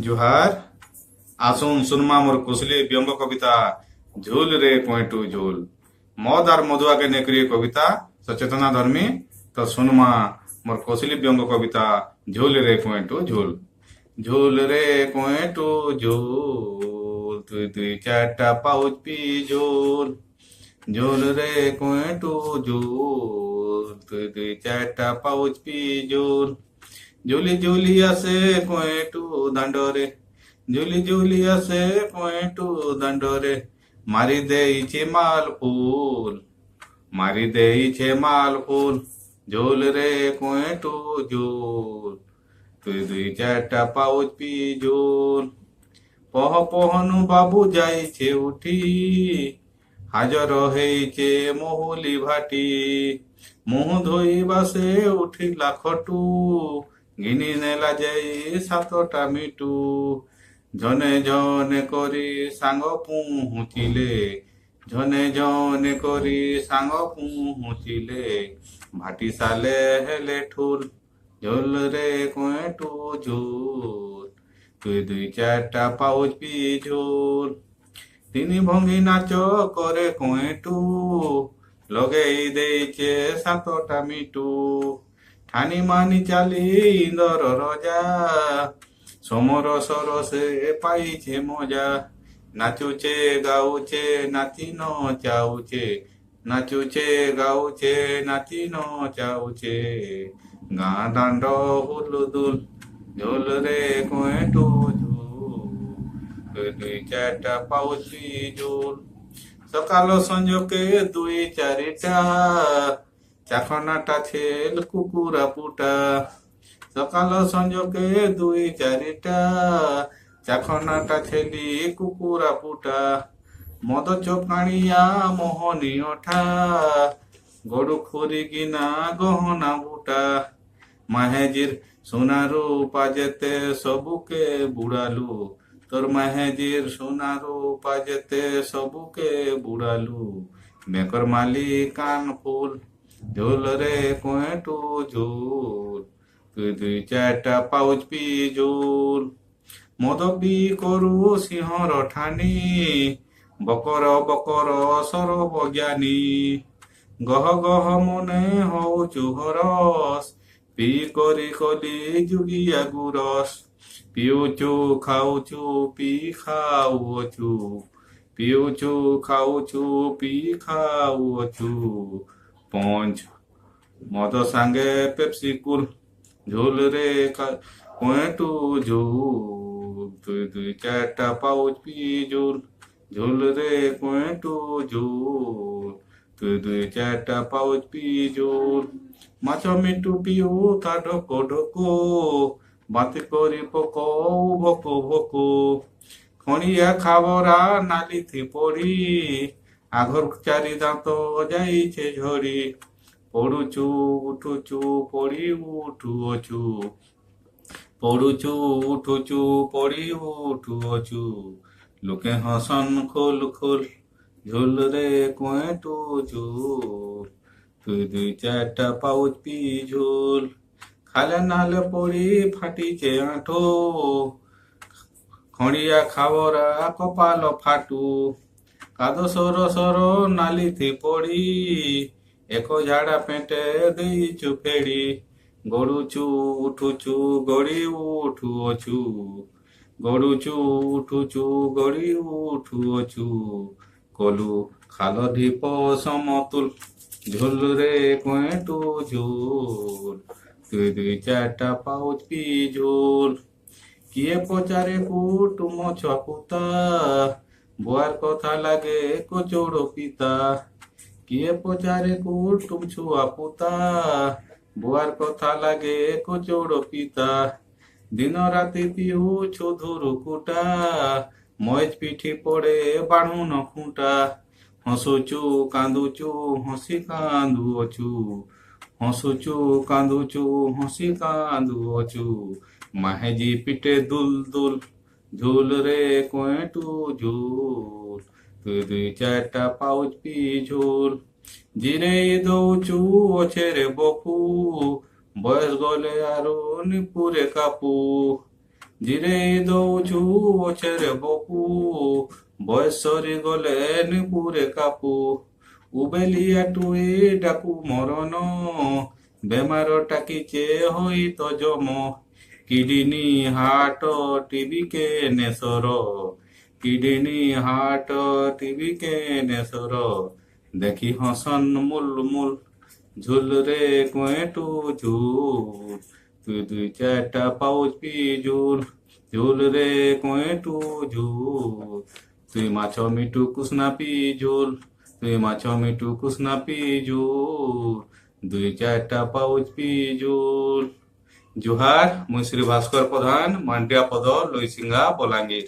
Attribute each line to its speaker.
Speaker 1: জুহার আসুন সুনমা মোর কুশলী ব্যঙ্গ কবিতা ঝুল রে পয়েন্টু ঝুল মদ আর মধুয়াকে নেকড়িয়ে কবিতা সচেতনা ধর্মী তো সুনমা মোর কুশলী ব্যঙ্গ কবিতা ঝুল রে পয়েন্টু ঝুল ঝুল রে পয়েন্টু ঝুল তুই তুই চারটা পাউচ পি ঝুল ঝুল রে পয়েন্টু ঝুল তুই তুই চারটা পাউচ পি ঝুল ঝুলি ঝুলি আসে পয়েন্টু দাଣ୍ଡରେ ঝুলি ঝুলি আসে পয়েন্টু দাଣ୍ଡରେ মারি ଦେଇছে মাল ফুল মারি ଦେଇছে মাল ফুল ঝোল রে পয়েন্টু ঝোল তুই দুই চারটা পাউচ পি ঝোল পহ পহনু বাবু যাইছে উঠি হাজর ହେଇছে মহুলি ভাটি মুহ ଧୋଇବା ସେ ଉଠିଲା ଖଟୁ ଘିନି ନେଲା ଯାଇ ସାତଟା ମିଟୁ ଝନେ ଝନେ କରି ସାଙ୍ଗ ପହଞ୍ଚିଲେ ଝନେ ଝନେ କରି ସାଙ୍ଗ ପହଞ୍ଚିଲେ ଭାଟି ସାଲେ ହେଲେ ଠୁଲ ଝୋଲ ରେ କୁଏଁଟୁ ଝୋଲ তুই দুই চারটা পাউচ পি ঝোল তিনি ভঙ্গি নাচ করে কুয়েঁটু লগেই ଦେଇছে সাতটা মিটু ঠানি মানি চালি ইন্দর রজা সমর সরসে পাইছে মজা নাচুছে গাউছে নাচি নচাউছে নাচুছে গাউছে নাচি নচাউছে গাঁ দাଣ୍ଡ হুলুদুল ঝোল রে কুয়েঁটু ঝোল দুই চারটা পাউচি ঝোল সকাল সঞ্জকে দুই চারিটা চাখনাটা ছেল কুকুরা পুটা সকাল সঞ্জকে দুই চারিটা চাখনাটা ছেলি কুকুরা পুটা মদ চোকাণিয়া মোহনী ওঠা গড়ু খুরি কিনা গহনা বুটা মাহেজির সোনা রূপা যেতে সবুকে বুড়ালু তোর মাহেজির সোনা রূপা যেতে সবুকে বুড়ালু বেকর মালি কান ফুল ঝোল রে কুয়েঁটু ঝোল তুই দুই চারটা পাউচ পি ঝোল মদ পি করু সিংহর ঠানি বকর বকর সরব জ্ঞানী গহ গহ মনে হଉଛୁ হরস পি କରି কলি ଯୁଗିଆ ଗୁରସ ପିଉଛୁ ଖାଉଛୁ ପି ଖାଉଅଛୁ ପିଉଛୁ ଖାଉଛୁ ପି ଖାଉଅଛୁ ପଞ୍ଚ ମଦ ସାଙ୍ଗେ ପେପ୍ସି କୁଲ ଝୋଲ ରେ କୁଏଁଟୁ ଝୋଲ তুই দুই চারটা পাউচ পি ঝোল ঝোল রে কুয়েঁটু ঝোল তুই দুই চারটা পাউচ পি ঝোল মাছ মিটু পিউ তা ঢোকো ঢোকো বাতি করি পকৌ ভোকো ভোকো খଣିଆ খাবরা নালিথি পড়ি আঘর চারি দাঁত যাইছে ঝরি পড়ুচু উঠুচু পড়ি উঠুଅଛୁ পড়ুচু উঠুচু পড়ি উঠুଅଛୁ লোকে হসন খোল খোল ঝোল রে কুয়েঁটু ঝোল তুই দুই চারটা পাউচ পি ঝোল খালে নালে পড়ি ফাটিছে আঁঠো খଣିଆ খাবরা কপাল ফাটু কাদ সর সর নালিথি পড়ি এক ঝাড়া পেটে ଦେଇଛୁ ফেড়ি গড়ুচু উঠুচু গড়ি উঠুଅଛୁ গড়ুচু উঠুচু গড়ি উঠুଅଛୁ কলু খাল ঢিপ সমতুল ঝোল রে কুয়েঁটু ঝোল তুই দুই চারটা পাউচ পি ঝোল কিয়ে পচারে কুটুম ছপুতা বুয়ার কথা লাগে কচৌড় পিতা কিয়ে পচারে কুটুম ছুয়া পুতা বুয়ার কথা লাগে কচৌড় পিতা দিন রাতি পিউଛୁ ধুরু কুটা মজ পিঠি পড়ে বাঢ়ুন খুঁটা হসুচু কান্দুচু হসি কান্দুଅଛୁ হসুচু কান্দুচু হসি কান্দুଅଛୁ মাহেজি পিটে দুল দুল ঝোল রে কুয়েঁটু ঝোল তুই দুই চারটা পাউচ পি ঝোল জিরেই দଉଛୁ অছেরে বপু বয়স গলে আরো নিপুরে কাপু ଜିରେଇ ଦଉଛୁ ଅଛରେ ବପୁ ବୟସ ସରିଗଲେ ନିପୁରେ କାପୁ ଉବେଲିଆ ଟୁଇ ଡାକୁ ମରନ ବେମାର টাকিছে হই তো জম কিডনি হার্ট টিবি কে নেসর কিডনি হার্ট টিবি কে নেসর দেখি হসন মুল মুল ঝুল রে কুয়েটু ঝুল তুই দুই চারটা পাউচ পি ঝুল ঝুল রে কুয়েটু ঝুল তুই মাছ মিটু কুসনা পি ঝুল তুই মাছ মিটু কুসনা পি ঝুল দুই চারটা পাউচ পি ঝুল জুহার মুই শ্রী ভাস্কর প্রধান মান্ডিয়া পদ লইসিঙ্গা বলাঙ্গীর।